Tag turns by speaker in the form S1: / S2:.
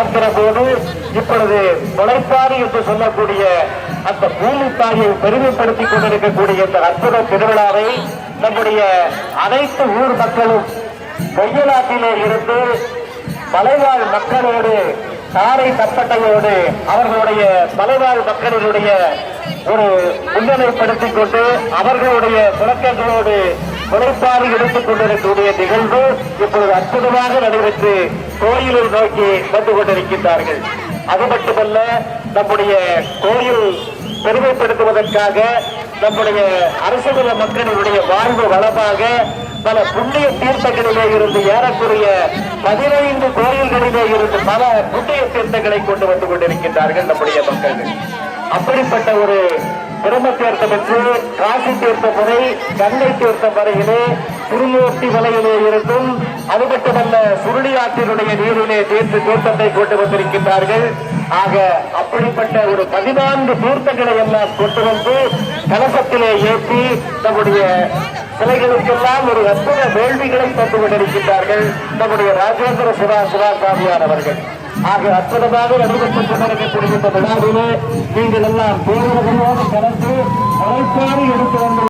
S1: பார்க்கிற போது இப்பொழுது முளைப்பாரி என்று சொல்லக்கூடிய அந்த பூமி தாயை பெருமைப்படுத்திக் கொண்டிருக்கக்கூடிய இந்த அற்புத திருவிழாவை நம்முடைய அனைத்து ஊர் மக்களும் கொய்யலாற்றிலே இருந்து மலைவாழ் மக்களோடு தாரை தப்பட்டையோடு அவர்களுடைய மலைவாழ் மக்களினுடைய ஒரு முன்னிலைப்படுத்திக் கொண்டு அவர்களுடைய முழக்கங்களோடு முளைப்பாரி எடுத்துக் கொண்டிருக்கக்கூடிய நிகழ்வு இப்பொழுது அற்புதமாக நடைபெற்று கோயிலை நோக்கி வந்து கொண்டிருக்கின்றார்கள். அது மட்டுமல்ல, நம்முடைய கோயில் பெருமைப்படுத்துவதற்காக நம்முடைய அரசுகுல மக்களினுடைய வாழ்வு வளமாக பல புண்ணிய தீர்த்தங்களிலே இருந்து ஏறக்குறைய 15 கோயில்களிலே இருந்து பல புண்ணிய தீர்த்தங்களை கொண்டு வந்து கொண்டிருக்கின்றார்கள் நம்முடைய மக்கள். அப்படிப்பட்ட ஒரு பிரம்ம தீர்த்தம் என்று காசி தீர்த்தம் வரை கங்கை தீர்த்தம் வரையிலே திருமூர்த்தி மலையிலே இருந்தும் அது மட்டுமல்ல சுருளி ஆற்றினுடைய நீரிலே தீர்த்தத்தை கொண்டு வந்திருக்கின்றார்கள். ஆக அப்படிப்பட்ட ஒரு 14 தீர்த்தங்களை எல்லாம் கொண்டு வந்து கலசத்திலே ஏற்றி நம்முடைய சிலைகளுக்கெல்லாம் ஒரு அற்புத வேள்விகளை தந்து கொண்டிருக்கின்றார்கள் நம்முடைய ராஜேந்திர சிவாசாமியார் அவர்கள். ஆக அற்புதமாக நடைபெற்றுக் கொண்டிருக்கக்கூடிய இந்த விழாவிலே நீங்கள் எல்லாம் பேரவர்களோடு கலந்து மலைப்பாரி எடுத்து வந்து